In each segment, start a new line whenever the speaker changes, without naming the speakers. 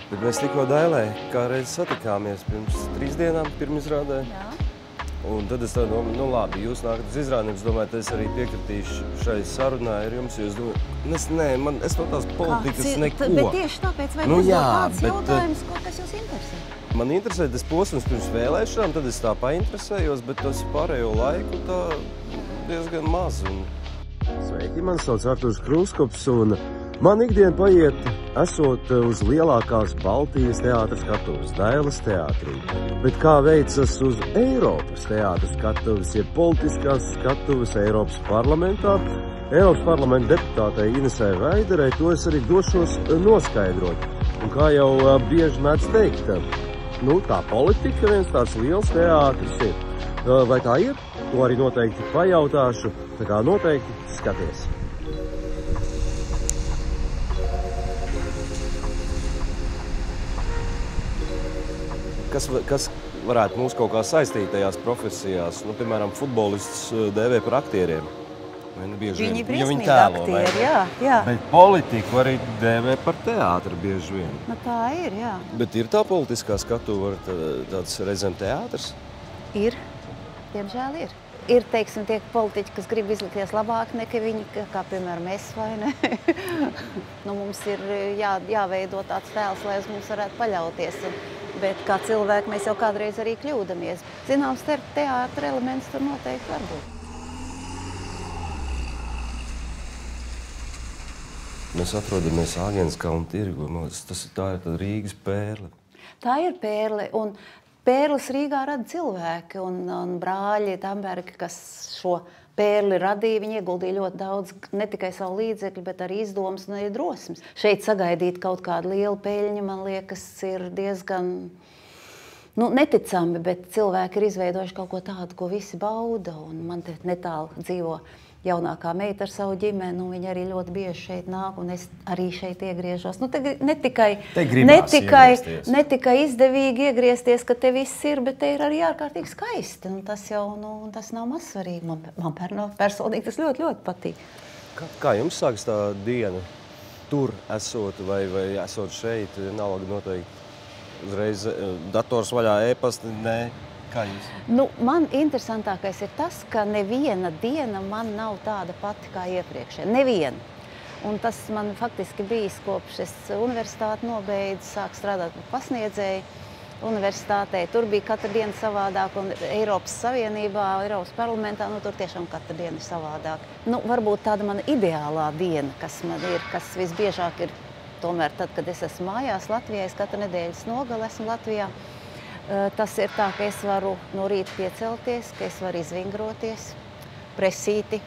Bet mēs tikko Dailē kā reiz satikāmies pirms 3 dienām, pirmizrādē.
Jā.
Un tad es tā domāju, nu labi, jūs nākat uz izrādēm, es domāju, ka es arī piekritīšu šai sarunai ar jums, jo es domāju, es no tās politikas neko.
Bet tieši tāpēc vajag uzdot tāds jautājums, kas jūs interesē?
Man interesē tas posms pirms vēlēšanām, tad es tā painteresējos, bet tas pārējo laiku tā diezgan maz. Sveiki, man sauc Arturs Krūskops, un man ikdiena paiet esot uz lielākās Baltijas teātra skatuves, Dailes teātrī. Bet kā veicas uz Eiropas teātra skatuves, ir politiskās skatuves Eiropas parlamentā, Eiropas parlamenta deputātei Inesai Vaiderei, to es arī došos noskaidrot. Un kā jau bieži mēdz teikt, tā politika viens tāds liels teātris ir. Vai tā ir? To arī noteikti pajautāšu, tā kā noteikti skaties. Kas varētu mūs kaut kā saistīt tajās profesijās? Nu, piemēram, futbolists dēvē par aktieriem.
Viņi briesmīgi aktieri, jā.
Bet politiku arī dēvē par teātru bieži vien.
Nu, tā ir, jā.
Bet ir tā politiskā skatuve, tāds reizēm teātrs?
Ir. Diemžēl ir. Ir, teiksim, tie politiķi, kas grib izlikties labāk nekā viņi, kā piemēram es, vai ne? Mums ir jāveido tāds tēls, lai uz mums varētu paļauties. Bet kā cilvēki mēs jau kādreiz arī kļūdamies. Zināms, teātra elements tur noteikti var būt.
Mēs atrodamies Āgenskalna tirgu. Tā ir Rīgas pērle.
Tā ir pērle. Un pērles Rīgā rada cilvēki. Un brāļi Tambergi, kas šo pērli radīja, viņi ieguldīja ļoti daudz, ne tikai savu līdzekļu, bet arī izdomas un arī drosmes. Šeit sagaidīt kaut kādu lielu peļņu, man liekas, ir diezgan neticami, bet cilvēki ir izveidojuši kaut ko tādu, ko visi bauda. Un man te netālu dzīvo jaunākā meita ar savu ģimeni, un viņa arī ļoti bieži šeit nāk, un es arī šeit iegriežos. Ne tikai izdevīgi iegriezties, ka te viss ir, bet te ir arī ārkārtīgi skaisti. Tas jau tas nav mazsvarīgi. Man personīgi tas ļoti, ļoti patīk.
Kā jums sākas tā diena? Tur esot vai esot šeit, vienalga noteikti uzreiz dators vaļā, e-pasti, nē.
Man interesantākais ir tas, ka neviena diena man nav tāda pati kā iepriekšējā. Neviena. Un tas man faktiski bijis, kopš es universitāti nobeidzu, sāku strādāt par pasniedzēju universitātē. Tur bija katra diena savādāk, un Eiropas Savienībā, Eiropas parlamentā, tur tiešām katra diena ir savādāk. Varbūt tāda mana ideālā diena, kas man ir, kas visbiežāk ir tomēr tad, kad es esmu mājās Latvijā, es katru nedēļas nogali esmu Latvijā. Tas ir tā, ka es varu no rīta piecelties, ka es varu izvingroties, presīti,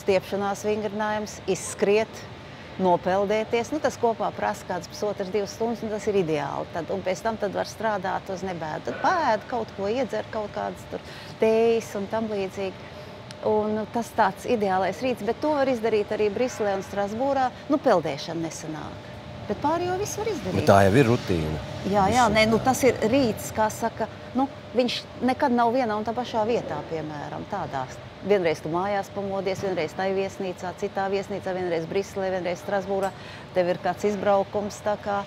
stiepšanās vingrinājums, izskriet, nopeldēties. Tas kopā prasa kādas pusotras, 2 stundas, un tas ir ideāli. Un pēc tam tad var strādāt uz nebēdu. Tad paēd kaut ko, iedzer kaut kādas tur tējas un tam līdzīgi. Un tas tāds ideālais rīts, bet to var izdarīt arī Briselē un Strasbūrā. Peldēšana nesanāk. Bet pāri jau viss var izdarīt.
Bet tā jau ir rutīna.
Jā, tas ir rīts, kā saka, viņš nekad nav vienā un tā pašā vietā, piemēram, tādās. Vienreiz tu mājās pamodies, vienreiz tai viesnīcā, citā viesnīcā, vienreiz Briselē, vienreiz Strasbūrā. Tev ir kāds izbraukums, tā kā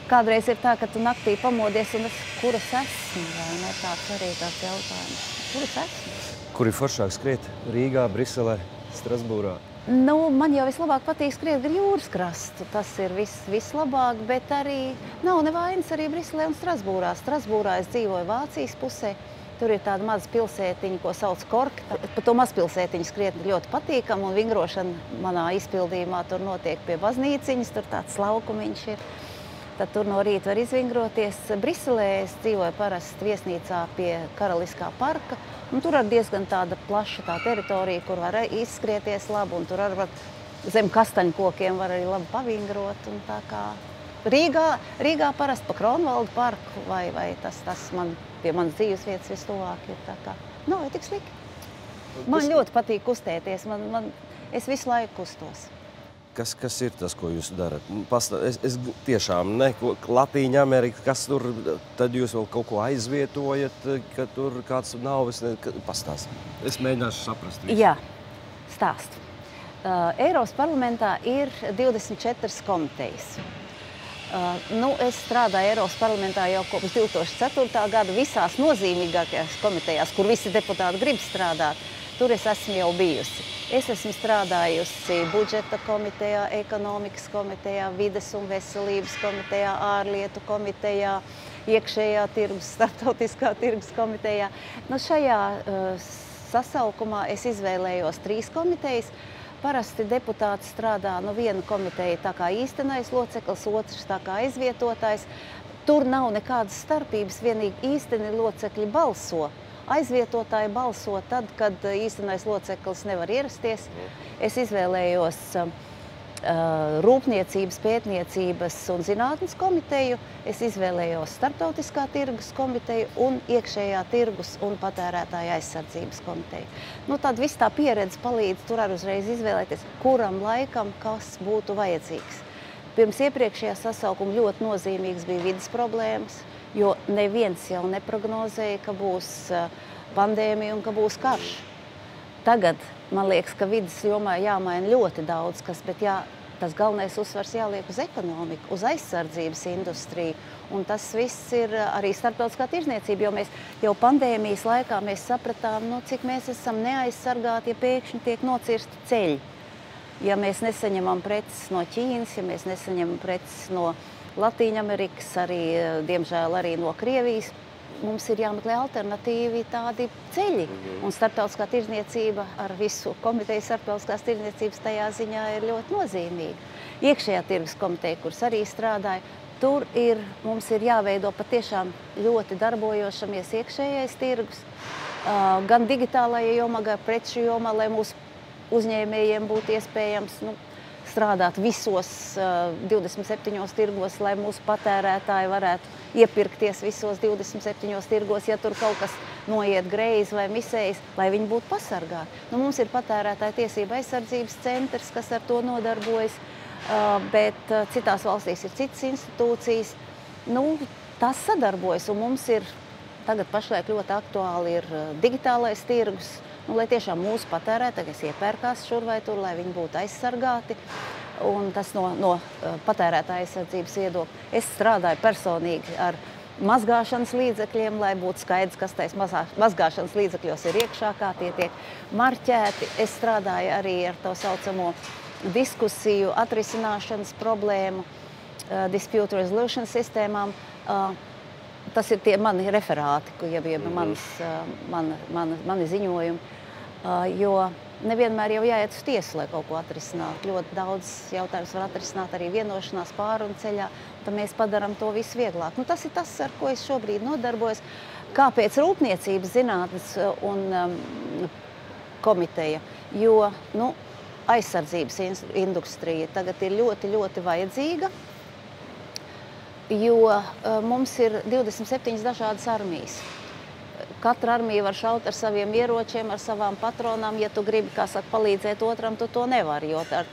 kādreiz ir tā, ka tu naktī pamodies un kur es esmu, vai ne? Tāds arī tāds jautājums. Kur es esmu?
Kur ir foršāk skriet? Rīgā, Briselē, Strasbūrā?
Man jau vislabāk patīk skriet gar jūras krastu. Tas ir vislabāk, bet arī nav nevainas arī Briselē un Strasbūrā. Strasbūrā es dzīvoju Vācijas pusē. Tur ir tāda maza pilsētiņa, ko sauc Korka. Pa to mazpilsētiņu skriet ļoti patīkam, un vingrošana manā izpildījumā tur notiek pie baznīciņas, tur tāds laukumiņš ir. Tad tur no rīta var izvingroties. Briselē es dzīvoju parasti viesnīcā pie Karaliskā parka. Tur ir diezgan tāda plaša tā teritorija, kur var izskrieties labi, un tur var zem kastaņkokiem var arī labi pavingrot. Un tā kā Rīgā parasti pa Kronvaldu parku, vai tas pie manas dzīves vietas vistuvāk ir. Tā kā nav tik slikti. Man ļoti patīk kustēties. Es visu laiku kustos.
Kas ir tas, ko jūs darat? Es tiešām Latīņa Amerika, kas tur, tad jūs vēl kaut ko aizvietojat, ka tur kāds nav, pastāst. Es mēģināšu saprast visu.
Jā, stāstu. Eiropas parlamentā ir 24 komitejas. Es strādāju Eiropas parlamentā jau kopš 2004. gada visās nozīmīgākajās komitejās, kur visi deputāti grib strādāt. Tur es esmu jau bijusi. Es esmu strādājusi budžeta komitejā, ekonomikas komitejā, vides un veselības komitejā, ārlietu komitejā, iekšējā tirgus, starptautiskā tirgus komitejā. Šajā sasaukumā es izvēlējos 3 komitejas. Parasti deputāti strādā viena komiteja tā kā īstenais loceklis, otrs tā kā aizvietotājs. Tur nav nekādas starpības, vienīgi īsteni locekļi balso. Aizvietotāji balso tad, kad īstenais loceklis nevar ierasties. Es izvēlējos Rūpniecības, pētniecības un zinātnes komiteju, es izvēlējos Starptautiskā tirgus komiteju un Iekšējā tirgus un patērētāja aizsardzības komiteju. Tad viss tā pieredze palīdz tur arī uzreiz izvēlēties, kuram laikam kas būtu vajadzīgs. Pirms iepriekšējā sasaukuma ļoti nozīmīgs bija vides problēmas, jo neviens jau neprognozēja, ka būs pandēmija un ka būs karš. Tagad, man liekas, ka vides jomā jāmaina ļoti daudz kas, bet tas galvenais uzsvars jāliek uz ekonomiku, uz aizsardzības industriju. Un tas viss ir arī starptautiskā tirzniecība, jo mēs jau pandēmijas laikā mēs sapratām, cik mēs esam neaizsargāti, ja pēkšņi tiek nocirsti ceļi. Ja mēs nesaņemam preces no Ķīnas, ja mēs nesaņemam preces no Latīņamerikas, arī, diemžēl, arī no Krievijas, mums ir jāmeklē alternatīvi tādi ceļi. Un starptautiskā tirzniecība ar visu komiteju starptautiskās tirzniecības tajā ziņā ir ļoti nozīmīga. Iekšējā tirgus komiteja, kuras arī strādāja, tur mums ir jāveido patiešām ļoti darbojošamies iekšējais tirgus, gan digitālajā jomā, gan preču jomā, lai mūsu uzņēmējiem būtu iespējams strādāt visos 27 tirgos, lai mūsu patērētāji varētu iepirkties visos 27 tirgos, ja tur kaut kas noiet greizi vai misējis, lai viņi būtu pasargāti. Mums ir patērētāja tiesība aizsardzības centrs, kas ar to nodarbojas, bet citās valstīs ir citas institūcijas. Tas sadarbojas, un mums ir tagad pašlaik ļoti aktuāli ir digitālais tirgus, lai tiešām mūsu patērētāji, kas iepērkās šur vai tur, lai viņi būtu aizsargāti. Un tas no patērētāja aizsardzības viedokļa. Es strādāju personīgi ar mazgāšanas līdzekļiem, lai būtu skaidrs, kas tais mazgāšanas līdzekļos ir iekšā, kā tie tiek marķēti. Es strādāju arī ar to saucamo diskusiju atrisināšanas problēmu, dispute resolution sistēmām. Tas ir tie mani referāti, jeb mani ziņojumi, jo nevienmēr jau jāiet uz tiesu, lai kaut ko atrisinātu. Ļoti daudz jautājums var atrisināt arī vienošanās pārunu ceļā, tad mēs padaram to visu vieglāk. Tas ir tas, ar ko es šobrīd nodarbojos. Kāpēc Rūpniecības, zinātnes un komiteja? Jo aizsardzības industrija tagad ir ļoti, ļoti vajadzīga. Jo mums ir 27 dažādas armijas. Katra armija var šaut ar saviem ieročiem, ar savām patronām. Ja tu gribi, palīdzēt otram, tu to nevari, jo ar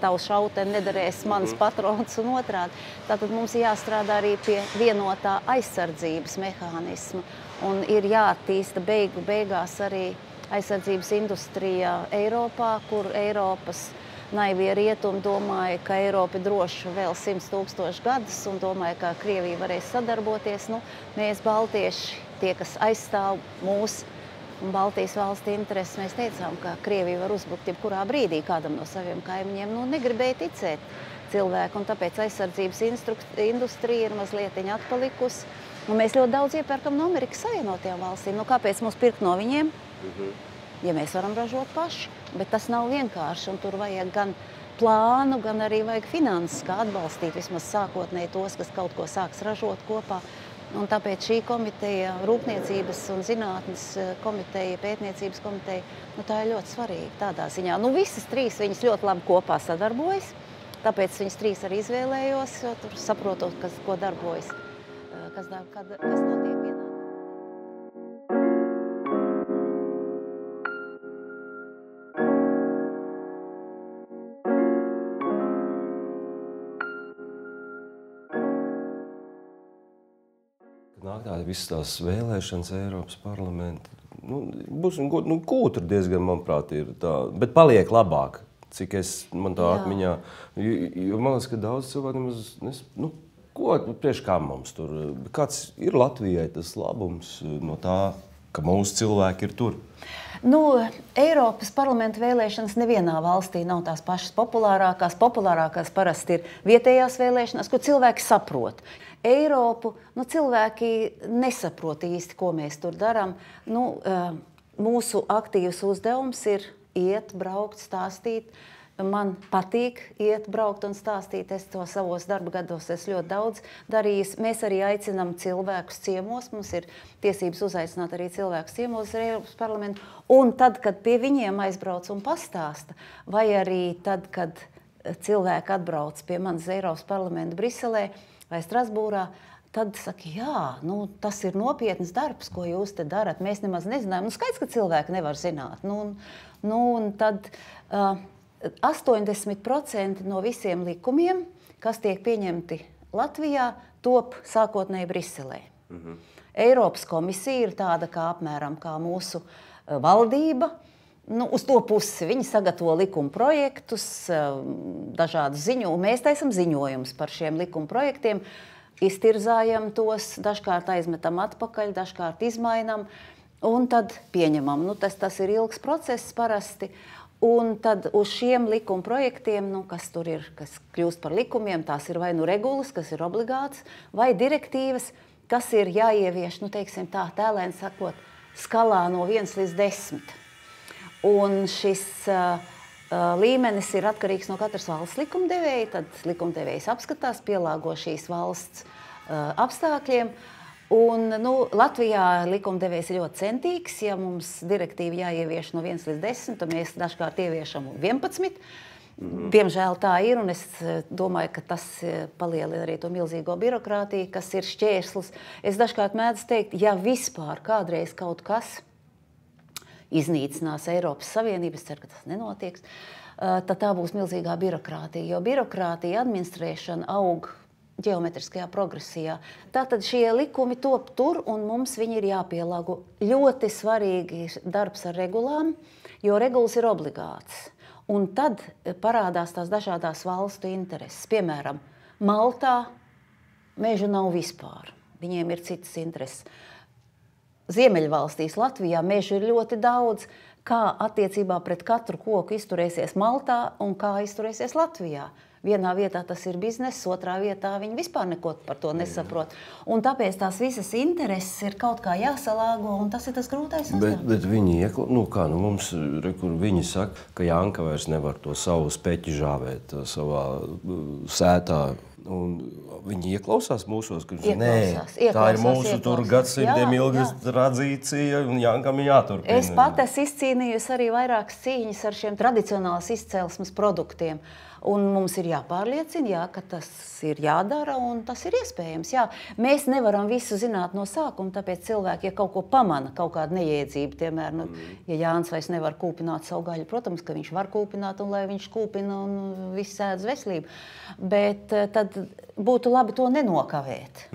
tavu šauteni nederēs mans patrons un otrādi. Tātad mums ir jāstrādā arī pie vienotā aizsardzības mehānisma. Un ir jāattīsta beigās arī aizsardzības industrija Eiropā, kur Eiropas naivie rietumi domāja, ka Eiropa ir droša vēl 100 000 gadus un domāja, ka Krievija varēs sadarboties. Mēs, baltieši, tie, kas aizstāv mūsu un Baltijas valstu intereses, mēs teicām, ka Krievija var uzbrukt jebkurā brīdī kādam no saviem kaimiņiem. Negribēja ticēt cilvēku, un tāpēc aizsardzības industrija ir mazliet atpalikusi. Mēs ļoti daudz iepērkam no Amerikas Savienotajām valstīm. Kāpēc mums pirkt no viņiem? Ja mēs varam ražot paši, bet tas nav vienkārši, un tur vajag gan plānu, gan arī vajag finanses, kā atbalstīt vismaz sākotnēji tos, kas kaut ko sāks ražot kopā. Un tāpēc šī komiteja, Rūpniecības un zinātnes komiteja, pētniecības komiteja, tā ir ļoti svarīga tādā ziņā. Visas 3 viņas ļoti labi kopā sadarbojas, tāpēc viņas 3 arī izvēlējos, jo tur saprotot, ko darbojas, kas notiek vienā.
Nāk tādi visas tās vēlēšanas Eiropas parlamenta. Būs kūtra diezgan, manuprāt, ir tā, bet paliek labāk. cik man tā atmiņā. Jo man liekas, ka daudz cilvēku ko priekš kā mums tur? Kāds ir Latvijai tas labums no tā, ka mūsu cilvēki ir tur?
Eiropas parlamenta vēlēšanas nevienā valstī nav tās pašas populārākās. Populārākās parasti ir vietējās vēlēšanas, ko cilvēki saprot. Eiropu cilvēki nesaprot īsti, ko mēs tur darām. Mūsu aktīvs uzdevums ir iet, braukt, stāstīt. Man patīk iet, braukt un stāstīt. Es to savos darba gados ļoti daudz darījis. Mēs arī aicinām cilvēkus ciemos. Mums ir tiesības uzaicināt arī cilvēkus ciemos ar Eiropas parlamentu. Un tad, kad pie viņiem aizbrauc un pastāsta, vai arī tad, kad cilvēki atbrauc pie manas Eiropas parlamenta Briselē vai Strasbūrā, tad saka, tas ir nopietns darbs, ko jūs te darat. Mēs nemaz nezinājām. Skaidrs, ka cilvēki nevar zināt. Un tad 80% no visiem likumiem, kas tiek pieņemti Latvijā, top sākotnēji Briselē. Eiropas komisija ir tāda apmēram kā mūsu valdība. Uz to pusi viņi sagatavo likuma projektus, dažādus ziņojumus. Mēs taisam ziņojumus par šiem likuma projektiem, iztirzājam tos, dažkārt aizmetam atpakaļ, dažkārt izmainam un tad pieņemam. Tas ir ilgs process parasti. Un tad uz šiem likuma projektiem, kas tur ir, kas kļūst par likumiem, tās ir vai regulas, kas ir obligāts, vai direktīvas, kas ir jāievieš, teiksim tā, tēlēni sakot, skalā no 1 līdz 10. Un šis līmenis ir atkarīgs no katras valsts likumdevēja, tad likumdevējs apskatās, pielāgo šīs valsts apstākļiem. Un, Latvijā likumdevējs ir ļoti centīgs. Ja mums direktīva jāievieš no 1 līdz 10, tad mēs dažkārt ieviešam 11. Diemžēl tā ir, un es domāju, ka tas palielina arī to milzīgo birokrātiju, kas ir šķērslis. Es dažkārt mēdzu teikt, ja vispār kādreiz kaut kas iznīcinās Eiropas Savienību, es ceru, ka tas nenotiek, tad tā būs milzīgā birokrātija, jo birokrātija administrēšana aug ģeometriskajā progresijā. Tātad šie likumi top tur, un mums viņi ir jāpielāgo. Ļoti svarīgi darbs ar regulām, jo regulas ir obligātas. Un tad parādās tās dažādās valstu intereses. Piemēram, Maltā mežu nav vispār. Viņiem ir citas intereses. Ziemeļvalstīs, Latvijā mežu ir ļoti daudz. Kā attiecībā pret katru koku izturēsies Maltā un kā izturēsies Latvijā? Vienā vietā tas ir bizness, otrā vietā viņi vispār neko par to nesaprot. Un tāpēc tās visas intereses ir kaut kā jāsalāgo, un tas ir tas grūtais uzdevums.
Bet viņi mums, kur viņi saka, ka Janka vairs nevar to savu speķi žāvēt savā sētā. Un viņi ieklausās mūsos, ka tā ir mūsu tur gadsimtiem ilga tradīcija, un Jankam ir jāturpina.
Es pat esmu izcīnījusi arī vairākas cīņas ar šiem tradicionālās izcelsmes produktiem. Un mums ir jāpārliecina, ka tas ir jādara un tas ir iespējams. Mēs nevaram visu zināt no sākuma, tāpēc cilvēki, ja kaut ko pamana, kaut kādu nejēdzību, piemēram, ja Jānis vairs nevar kūpināt savu gaļu, protams, ka viņš var kūpināt un lai viņš kūpina un viss ēdz veselību. Bet tad būtu labi to nenokavēt.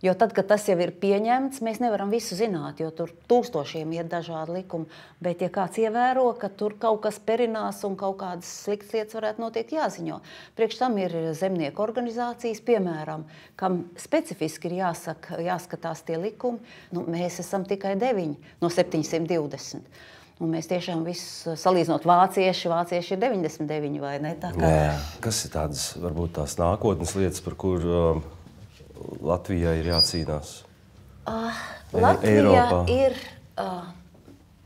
Jo tad, kad tas jau ir pieņemts, mēs nevaram visu zināt, jo tur tūkstošiem iet dažādi likumi. Bet, ja kāds ievēro, ka tur kaut kas perinās un kaut kādas sliktas lietas varētu notiekt, jāziņo. Priekš tam ir zemnieku organizācijas, piemēram, kam specifiski ir jāskatās tie likumi. Mēs esam tikai 9 no 720. Un mēs tiešām visu salīdzinot vācieši ir 99, vai ne?
Kas ir tādas, varbūt tās nākotnes lietas, par kur Latvijai ir jācīnās?
Latvija ir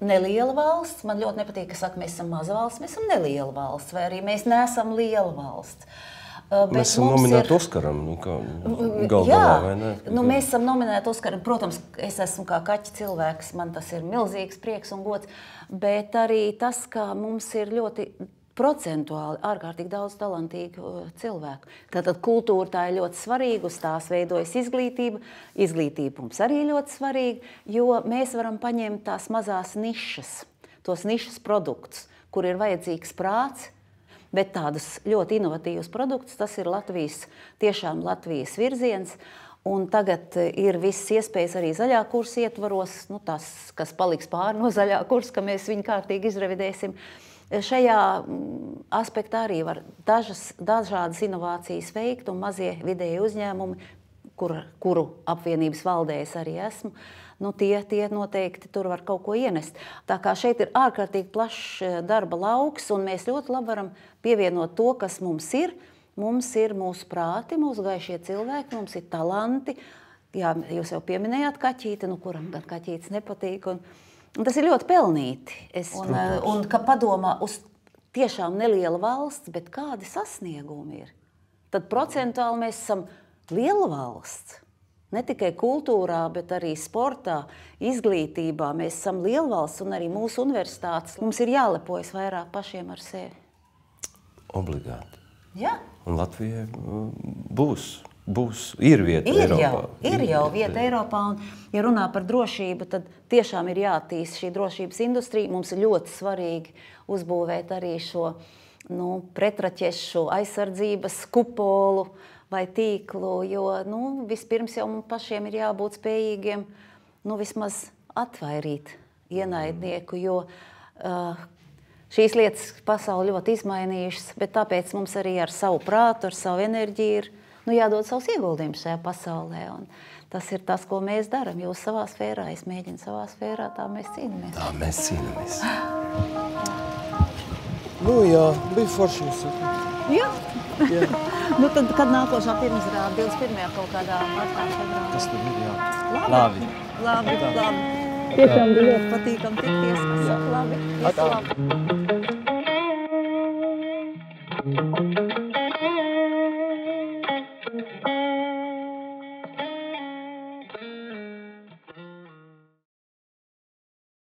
neliela valsts. Man ļoti nepatīk, ka saka, mēs esam maza valsts. Mēs esam neliela valsts, vai arī mēs neesam liela valsts.
Mēs esam nominēti Oskaram, galvā, vai ne?
Mēs esam nominēti Oskaram. Protams, es esmu kā kaķa cilvēks, man tas ir milzīgs prieks un gods, bet arī tas, ka mums ir ļoti procentuāli ārkārtīgi daudz talantīgu cilvēku. Tātad kultūra tā ir ļoti svarīga, uz tās veidojas izglītība. Izglītība mums arī ļoti svarīga, jo mēs varam paņemt tās mazās nišas, tos nišas produktus, kur ir vajadzīgs prāts, bet tādus ļoti inovatīvus produktus, tas ir tiešām Latvijas virziens. Un tagad ir visas iespējas arī zaļā kursa ietvaros, tas, kas paliks pāri no zaļā kursa, ka mēs viņu kārtīgi izrevidēsim. Šajā aspektā arī var dažādas inovācijas veikt, un mazie vidēji uzņēmumi, kuru apvienības valdē es arī esmu, tie noteikti tur var kaut ko ienest. Tā kā šeit ir ārkārtīgi plašs darba lauks, un mēs ļoti labi varam pievienot to, kas mums ir. Mums ir mūsu prāti, mūsu gaišie cilvēki, mums ir talanti. Jā, jūs jau pieminējāt kaķīti, kuram gan kaķītis nepatīk. Un tas ir ļoti pelnīti. Un ka padomā uz tiešām neliela valsts, bet kādi sasniegumi ir. Tad procentuāli mēs esam liela valsts. Ne tikai kultūrā, bet arī sportā, izglītībā. Mēs esam liela valsts un arī mūsu universitātes. Mums ir jālepojas vairāk pašiem ar sevi.
Obligāti.
Jā.
Un Latvijai ir vieta Eiropā.
Ir jau vieta Eiropā, un ja runā par drošību, tad tiešām ir jātīst šī drošības industrija. Mums ir ļoti svarīgi uzbūvēt arī šo pretraķešu aizsardzības kupolu vai tīklu, jo vispirms jau mums pašiem ir jābūt spējīgiem vismaz atvairīt ienaidnieku, jo šīs lietas pasauli ļoti izmainījušas, bet tāpēc mums arī ar savu prātu, ar savu enerģiju ir jādod savus ieguldījumus šajā pasaulē. Un tas ir tas, ko mēs darām. Jūs savā sfērā, es mēģinu savā sfērā, tā mēs cīnāmies.
Tā mēs cīnāmies.
Jā, bija forši jūs sakāt.
Jā? Jā. Tad, kad nākošā pirmizrāde 21. kaut kādā martā februārā?
Tas tad ir, jā.
Labi. Tiešām bija ļoti patīkami tikties. Saka labi. Visu labi.